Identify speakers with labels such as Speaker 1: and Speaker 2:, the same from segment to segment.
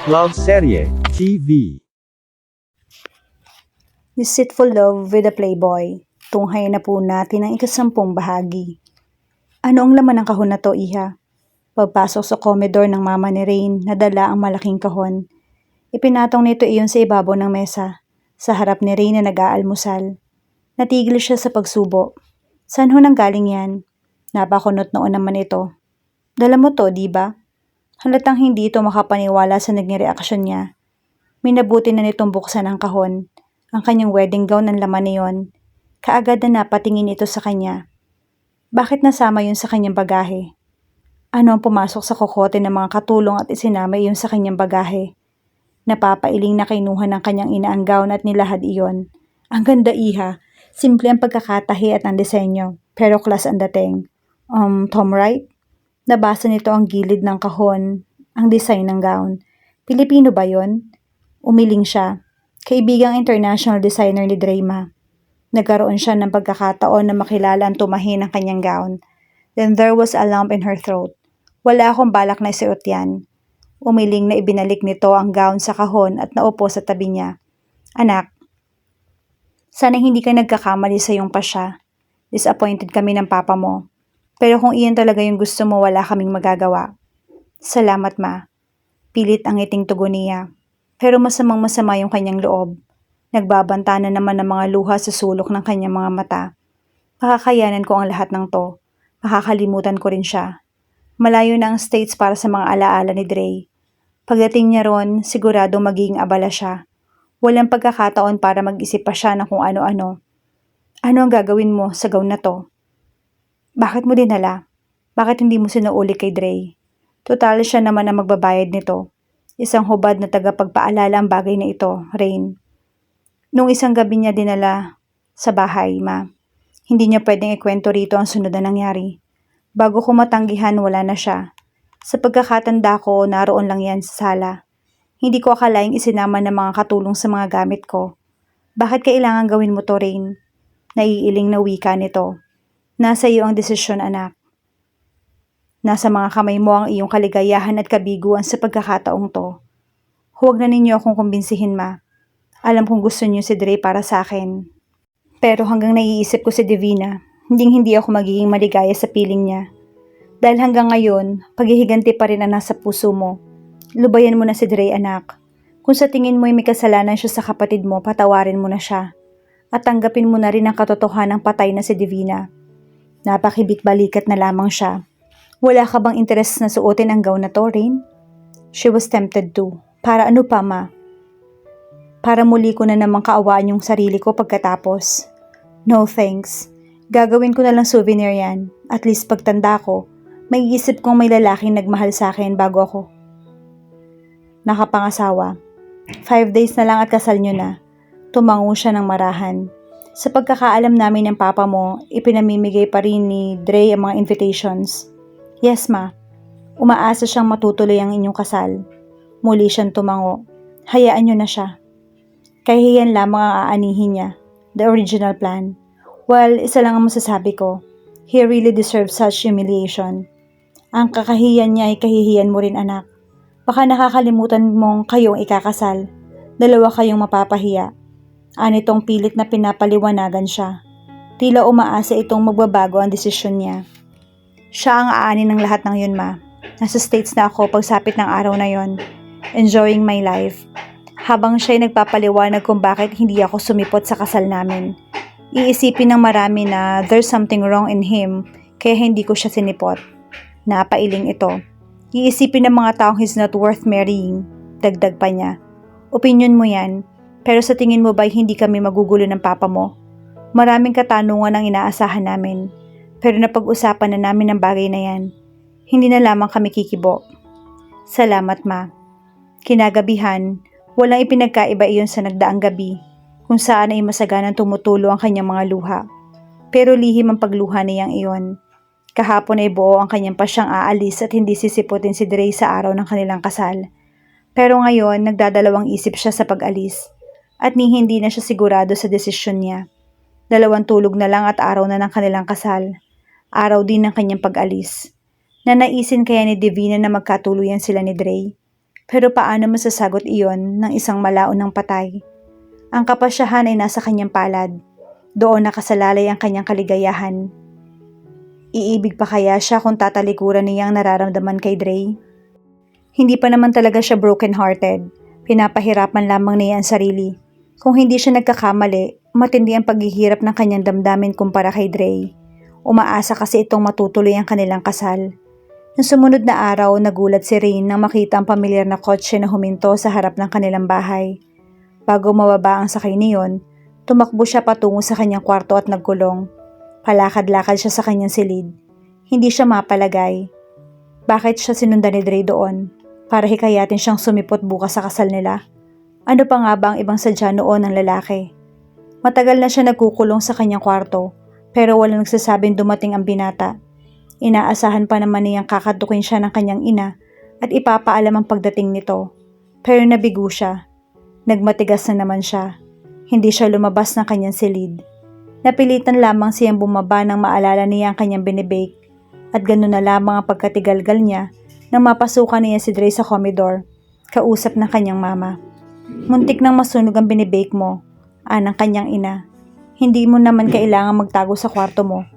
Speaker 1: Love Serye TV.
Speaker 2: Deceitful Love with a Playboy. Tunghayan na po natin ang ikasampung bahagi. Ano ang laman ng kahon na to, iha? Pagpasok sa komedor ng mama ni Rain, nadala ang malaking kahon. Ipinatong nito iyon sa ibabaw ng mesa, sa harap ni Rain na nag-aalmusal. Natigil siya sa pagsubo. Saan ho nang galing yan? Napakunot noon naman ito. Dala mo to, di ba? Halatang hindi ito makapaniwala sa naging reaksyon niya. Minabuti na nitong buksan ang kahon. Ang kanyang wedding gown ang laman niyon. Kaagad na napatingin ito sa kanya. Bakit nasama yun sa kanyang bagahe? Ano ang pumasok sa kokote ng mga katulong at isinama iyon sa kanyang bagahe? Napapailing na kinuha ng kanyang ina ang gown at nilahad iyon. Ang ganda, iha. Simple ang pagkakatahi at ang disenyo. Pero class ang dating. Tom Wright? Nabasa nito ang gilid ng kahon, ang design ng gown. Pilipino ba yon? Umiling siya. Kaibigang international designer ni Drema. Nagkaroon siya ng pagkakataon na makilala ang tumahi ng kanyang gown. Then there was a lump in her throat. Wala akong balak na isuot yan. Umiling na ibinalik nito ang gown sa kahon at naupo sa tabi niya. Anak, sana hindi ka nagkakamali sa iyong pasya. Disappointed kami ng papa mo. Pero kung iyan talaga yung gusto mo, wala kaming magagawa. Salamat, ma. Pilit ang ngiting tugon niya. Pero masamang-masama yung kanyang loob. Nagbabanta na naman ng mga luha sa sulok ng kanyang mga mata. Makakayanan ko ang lahat ng to. Makakalimutan ko rin siya. Malayo na ang States para sa mga alaala ni Dre. Pagdating niya ron, sigurado magiging abala siya. Walang pagkakataon para mag-isip pa siya ng kung ano-ano. Ano ang gagawin mo sa gown na to? Bakit mo dinala? Bakit hindi mo sinuuli kay Dre? Total siya naman ang magbabayad nito. Isang hubad na tagapagpaalala ang bagay na ito, Rain. Nung isang gabi niya dinala sa bahay, ma. Hindi niya pwedeng ikwento rito ang sunod na nangyari. Bago ko matanggihan, wala na siya. Sa pagkakatanda ko, naroon lang yan sa sala. Hindi ko akalaing isinama ng mga katulong sa mga gamit ko. Bakit kailangan gawin mo to, Rain? Naiiling na wika nito. Nasa iyo ang desisyon, anak. Nasa mga kamay mo ang iyong kaligayahan at kabiguan sa pagkakataong to. Huwag na ninyo akong kumbinsihin, ma. Alam kong gusto niyo si Dre para sa akin. Pero hanggang naiisip ko si Divina, hindi ako magiging maligaya sa piling niya. Dahil hanggang ngayon, paghihiganti pa rin ang nasa puso mo. Lubayan mo na si Dre, anak. Kung sa tingin mo ay may kasalanan siya sa kapatid mo, patawarin mo na siya. At tanggapin mo na rin ang katotohanan ng patay na si Divina. Napakibit-balikat na lamang siya. Wala ka bang interes na suotin ang gown na to, Rain? She was tempted to. Para ano pa, ma? Para muli ko na namang kaawaan yung sarili ko pagkatapos. No thanks. Gagawin ko na lang souvenir yan. At least pagtanda ko, may isip kong may lalaking nagmahal sa akin bago ako nakapangasawa. 5 days na lang at kasal nyo na. Tumango siya ng marahan. Sa pagkakaalam namin ng papa mo, ipinamimigay pa rin ni Dre ang mga invitations. Yes, ma. Umaasa siyang matutuloy ang inyong kasal. Muli siyang tumango. Hayaan niyo na siya. Kahihiyan lamang ang aanihin niya. The original plan. Well, isa lang ang masasabi ko. He really deserves such humiliation. Ang kakahiyan niya ay kahihiyan mo rin, anak. Baka nakakalimutan mong kayong ikakasal. Dalawa kayong mapapahiya. Anitong pilit na pinapaliwanagan siya. Tila umaasa itong magbabago ang desisyon niya. Siya ang aanin ng lahat ng yun, ma. Nasa States na ako pagsapit ng araw na yon. Enjoying my life. Habang siya'y nagpapaliwanag kung bakit hindi ako sumipot sa kasal namin. Iisipin ng marami na there's something wrong in him, kaya hindi ko siya sinipot. Napailing ito. Iisipin ng mga taong he's not worth marrying. Dagdag pa niya. Opinyon mo yan, pero sa tingin mo ba'y hindi kami magugulo ng papa mo? Maraming katanungan ang inaasahan namin. Pero napag-usapan na namin ang bagay na yan. Hindi na lamang kami kikibo. Salamat, ma. Kinagabihan, walang ipinagkaiba iyon sa nagdaang gabi, kung saan ay masaganang tumutulo ang kanyang mga luha. Pero lihim ang pagluha niyang iyon. Kahapon ay buo ang kanyang pasyang aalis at hindi sisiputin si Dre sa araw ng kanilang kasal. Pero ngayon, nagdadalawang isip siya sa pag-alis. At hindi na siya sigurado sa desisyon niya. 2 tulog na lang at araw na ng kanilang kasal. Araw din ng kanyang pag-alis. Nanaisin kaya ni Divina na magkatuluyan sila ni Dre? Pero paano masasagot iyon ng isang malaon ng patay? Ang kapasyahan ay nasa kanyang palad. Doon nakasalalay ang kanyang kaligayahan. Iibig pa kaya siya kung tatalikuran niya ang nararamdaman kay Dre? Hindi pa naman talaga siya broken-hearted. Pinapahirapan lamang niya ang sarili. Kung hindi siya nagkakamali, matindi ang paghihirap ng kanyang damdamin kumpara kay Dre. Umaasa kasi itong matutuloy ang kanilang kasal. Noong sumunod na araw, nagulat si Rain nang makita ang pamilyar na kotse na huminto sa harap ng kanilang bahay. Bago mababa ang sakay niyon, tumakbo siya patungo sa kanyang kwarto at nagkulong. Palakad-lakad siya sa kanyang silid. Hindi siya mapalagay. Bakit siya sinundan ni Dre doon? Para hikayatin siyang sumipot bukas sa kasal nila? Ano pa nga ba ang ibang sadya noon ng lalaki? Matagal na siya nagkukulong sa kanyang kwarto, pero walang nagsasabing dumating ang binata. Inaasahan pa naman niyang kakatukin siya ng kanyang ina at ipapaalam ang pagdating nito. Pero nabigo siya. Nagmatigas na naman siya. Hindi siya lumabas ng kanyang silid. Napilitan lamang siyang bumaba nang maalala niya ang kanyang binibake. At gano'n na lamang ang pagkatigalgal niya nang mapasukan niya si Dre sa komedor, kausap ng kanyang mama. Muntik nang masunog ang binibake mo, anang kanyang ina. Hindi mo naman kailangan magtago sa kwarto mo.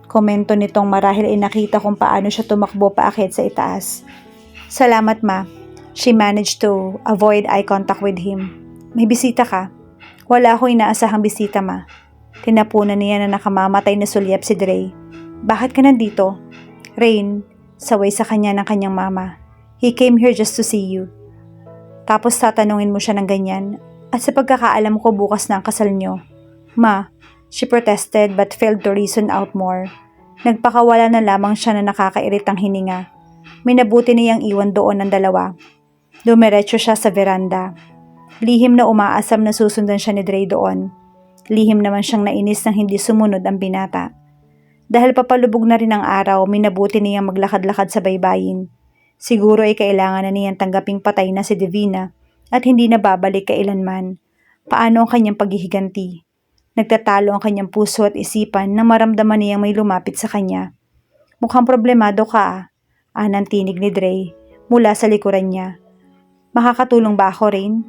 Speaker 2: Komento nitong marahil ay nakita kung paano siya tumakbo paakyat sa itaas. Salamat ma. She managed to avoid eye contact with him. May bisita ka? Wala akong inaasahang bisita ma. Tinapunan niya na nakamamatay na sulyap si Dre. Bakit ka nandito? Rain, saway sa kanya ng kanyang mama. He came here just to see you. Tapos tatanungin mo siya ng ganyan. At sa pagkakaalam ko bukas na ang kasal niyo. Ma, she protested but failed to reason out more. Nagpakawala na lamang siya na nakakairitang hininga. Minabuti niyang iwan doon ang dalawa. Dumiretso siya sa veranda. Lihim na umaasam na susundan siya ni Dre doon. Lihim naman siyang nainis nang hindi sumunod ang binata. Dahil papalubog na rin ang araw, minabuti niyang maglakad-lakad sa baybayin. Siguro ay kailangan na niyang tanggaping patay na si Divina at hindi na babalik kailanman. Paano ang kanyang paghihiganti? Nagtatalo ang kanyang puso at isipan na maramdaman niyang may lumapit sa kanya. Mukhang problemado ka anang tinig ni Dre mula sa likuran niya. Makakatulong ba ako, Rain?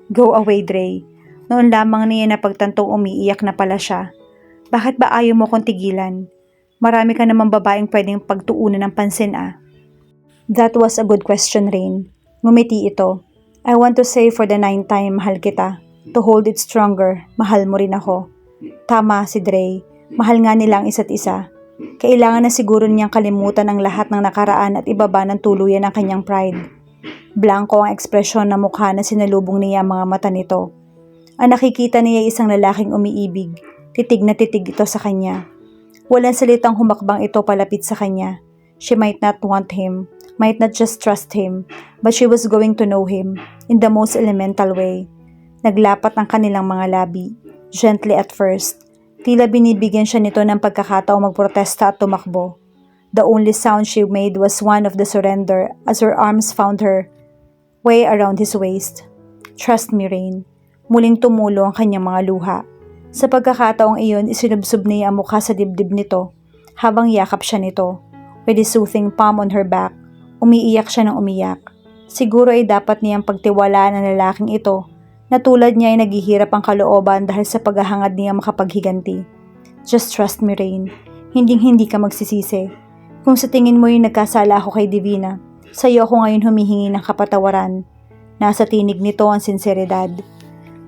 Speaker 2: Go away, Dre. Noon lamang niya napagtantong umiiyak na pala siya. Bakit ba ayaw mo kong tigilan? Marami ka namang babaeng pwedeng pagtuunan ng pansin That was a good question, Rain. Ngumiti ito. I want to say for the 9th time, mahal kita. To hold it stronger, mahal mo rin ako. Tama si Dre. Mahal nga nila ang isa't isa. Kailangan na siguro niyang kalimutan ang lahat ng nakaraan at ibaba ng tuluyan ang kanyang pride. Blanco ang ekspresyon ng mukha na sinalubong niya ang mga mata nito. Ang nakikita niya ay isang lalaking umiibig. Titig na titig ito sa kanya. Walang salitang humakbang ito palapit sa kanya. She might not want him, might not just trust him, but she was going to know him in the most elemental way. Naglapat ang kanilang mga labi, gently at first. Tila binibigyan siya nito ng pagkakataong magprotesta at tumakbo. The only sound she made was one of the surrender as her arms found her way around his waist. Trust me, Rain. Muling tumulo ang kanyang mga luha. Sa pagkakataong iyon, isinubsob niya ang mukha sa dibdib nito habang yakap siya nito. With his soothing palm on her back, umiiyak siya ng umiyak. Siguro ay dapat niyang pagtiwalaan ang lalaking ito na tulad niya ay naghihirap ang kalooban dahil sa paghahangad niya makapaghiganti. Just trust me, Rain. Hinding-hindi ka magsisisi. Kung sa tingin mo yung nagkasala ako kay Divina, sa'yo ako ngayon humihingi ng kapatawaran. Nasa tinig nito ang sinseridad.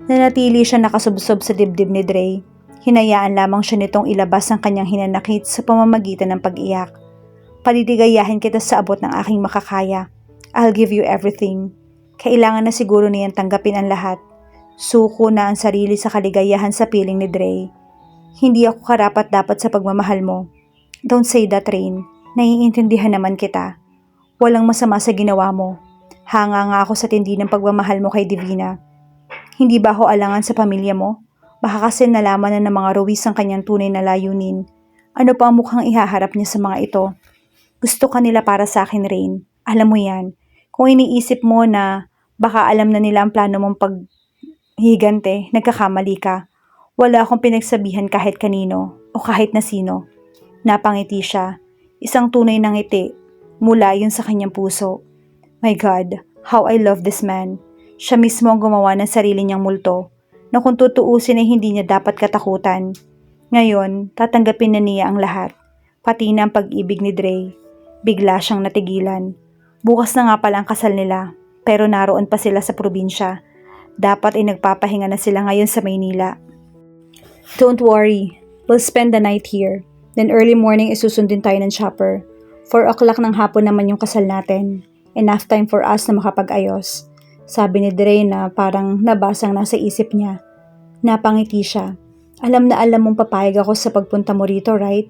Speaker 2: Nanatili siya nakasubsob sa dibdib ni Dre. Hinayaan lamang siya nitong ilabas ang kanyang hinanakit sa pamamagitan ng pag-iyak. Paliligayahin kita sa abot ng aking makakaya. I'll give you everything. Kailangan na siguro niyang tanggapin ang lahat. Suko na ang sarili sa kaligayahan sa piling ni Dre. Hindi ako karapat-dapat sa pagmamahal mo. Don't say that, Rain. Naiintindihan naman kita. Walang masama sa ginawa mo. Hanga nga ako sa tindi ng pagmamahal mo kay Divina. Hindi ba ako alangan sa pamilya mo? Baka kasi nalaman na ng mga Ruiz ang kanyang tunay na layunin. Ano pa ang mukhang ihaharap niya sa mga ito? Gusto ka nila para sa akin, Rain. Alam mo yan. Kung iniisip mo na baka alam na nila ang plano mong paghigante, nagkakamali ka. Wala akong pinagsabihan kahit kanino o kahit na sino. Napangiti siya. Isang tunay na ngiti mula yun sa kanyang puso. My God, How I love this man. Siya mismo ang gumawa ng sarili niyang multo na kung tutuusin ay hindi niya dapat katakutan. Ngayon, tatanggapin na niya ang lahat, pati na ang pag-ibig ni Dre. Bigla siyang natigilan. Bukas na nga pala ang kasal nila, pero naroon pa sila sa probinsya. Dapat ay nagpapahinga na sila ngayon sa Maynila. Don't worry, we'll spend the night here. Then early morning isusundin tayo ng chopper. 4 o'clock ng hapon naman yung kasal natin. Enough time for us na makapag-ayos. Sabi ni Dre na parang nabasang nasa isip niya. Napangiti siya. Alam na alam mong papayag ako sa pagpunta mo rito, right?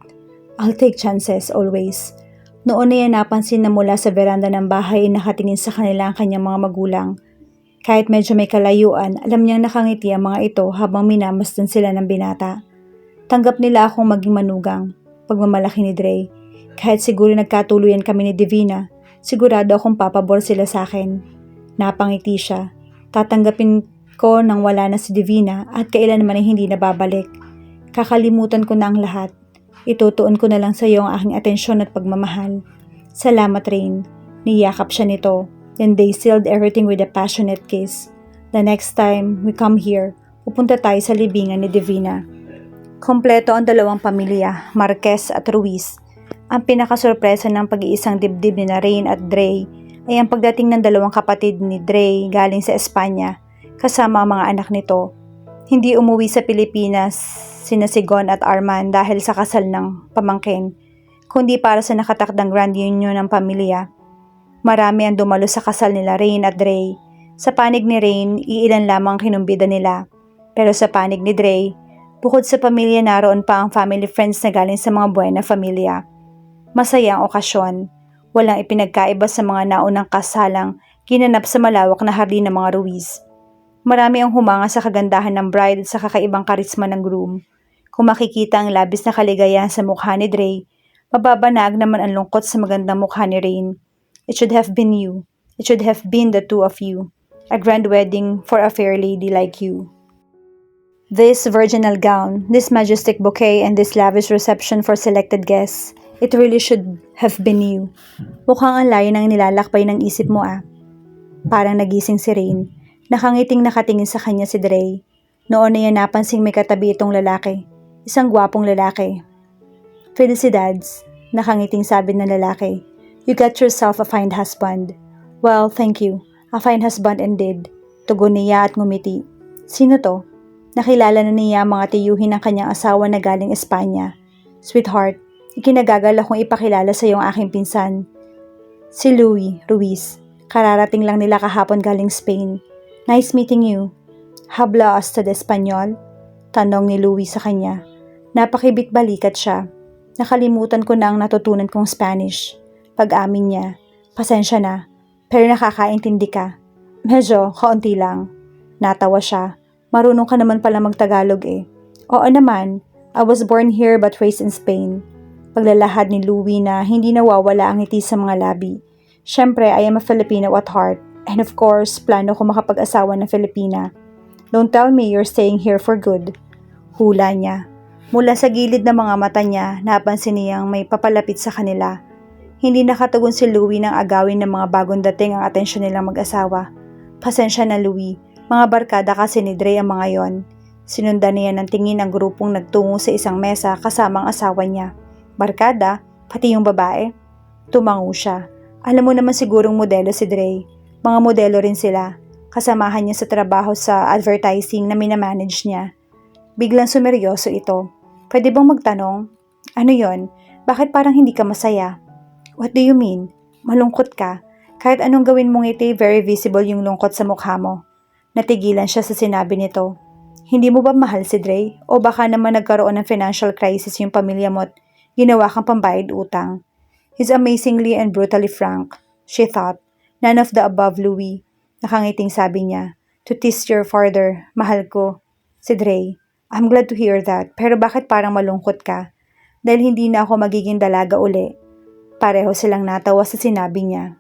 Speaker 2: I'll take chances, always. Noon na yan napansin na mula sa veranda ng bahay nakatingin sa kanila ang kanyang mga magulang. Kahit medyo may kalayuan, alam niyang nakangiti ang mga ito habang minamasdan sila ng binata. Tanggap nila akong maging manugang, pagmamalaki ni Dre. Kahit siguro nagkatuluyan kami ni Divina, sigurado akong papabor sila sa akin. Napangiti siya. Tatanggapin ko nang wala na si Divina at kailanman ay hindi na babalik. Kakalimutan ko na ang lahat. Itutuon ko na lang sa iyo ang aking atensyon at pagmamahal. Salamat, Rain. Niyakap siya nito. Then they sealed everything with a passionate kiss. The next time we come here, pupunta tayo sa libingan ni Divina. Kompleto ang dalawang pamilya, Marquez at Ruiz. Ang pinakasurpresa ng pag-iisang dibdib ni Rain at Dre ay ang pagdating ng dalawang kapatid ni Dre galing sa Espanya kasama ang mga anak nito. Hindi umuwi sa Pilipinas sina Sigon at Arman dahil sa kasal ng pamangkin, kundi para sa nakatakdang grand union ng pamilya. Marami ang dumalo sa kasal nila Rain at Dre. Sa panig ni Rain, iilan lamang kinumbida nila. Pero sa panig ni Dre, bukod sa pamilya naroon pa ang family friends na galing sa mga buena familia. Masaya ang okasyon. Walang ipinagkaiba sa mga naunang kasalang ginanap sa malawak na hardin ng mga Ruiz. Marami ang humanga sa kagandahan ng bride at sa kakaibang karisma ng groom. Kung makikita ang labis na kaligayahan sa mukha ni Dre, mababanag naman ang lungkot sa magandang mukha ni Rain. It should have been you. It should have been the two of you. A grand wedding for a fair lady like you. This virginal gown, this majestic bouquet, and this lavish reception for selected guests, it really should have been you. Mukhang ang layo ng nilalakbay ng isip mo ah. Parang nagising si Rain. Nakangiting nakatingin sa kanya si Dre. Noon na yan napansing may katabi itong lalaki. Isang gwapong lalaki. Felicidades, nakangiting sabi ng lalaki. You got yourself a fine husband. Well, thank you. A fine husband indeed. Tugon niya at ngumiti. Sino to? Nakilala na niya ang mga tiyuhin ng kanyang asawa na galing Espanya. Sweetheart, ikinagagal akong ipakilala sa iyong aking pinsan. Si Louie Ruiz. Kararating lang nila kahapon galing Spain. Nice meeting you. Habla usted Espanyol? Tanong ni Louie sa kanya. Napakibit balikat siya. Nakalimutan ko na ang natutunan kong Spanish. Pag-amin niya. Pasensya na. Pero nakakaintindi ka. Medyo, kaunti lang. Natawa siya. Marunong ka naman pala mag-Tagalog eh. Oo naman. I was born here but raised in Spain. Paglalahad ni Louie na hindi nawawala ang ngiti sa mga labi. Siyempre, I am a Filipino at heart. And of course, plano ko makapag-asawa ng Filipina. Don't tell me you're staying here for good. Hula niya. Mula sa gilid ng mga mata niya, napansin niyang may papalapit sa kanila. Hindi nakatugon si Louie nang agawin ng mga bagong dating ang atensyon nilang mag-asawa. Pasensya na Louie, mga barkada kasi ni Dre ang mga yon. Sinundan niya ng tingin ang grupong nagtungo sa isang mesa kasama ang asawa niya. Barkada? Pati yung babae? Tumango siya. Alam mo naman sigurong modelo si Dre. Mga modelo rin sila. Kasamahan niya sa trabaho sa advertising na minamanage niya. Biglang sumeryoso ito. Pwede bang magtanong? Ano yon? Bakit parang hindi ka masaya? What do you mean? Malungkot ka. Kahit anong gawin mong ngiti, very visible yung lungkot sa mukha mo. Natigilan siya sa sinabi nito. Hindi mo ba mahal si Dre? O baka naman nagkaroon ng financial crisis yung pamilya mo at ginawa kang pambayad utang? He's amazingly and brutally frank, she thought. None of the above, Louie. Nakangiting sabi niya. To tease your father, mahal ko. Si Dre. I'm glad to hear that. Pero bakit parang malungkot ka? Dahil hindi na ako magiging dalaga uli. Pareho silang natawa sa sinabi niya.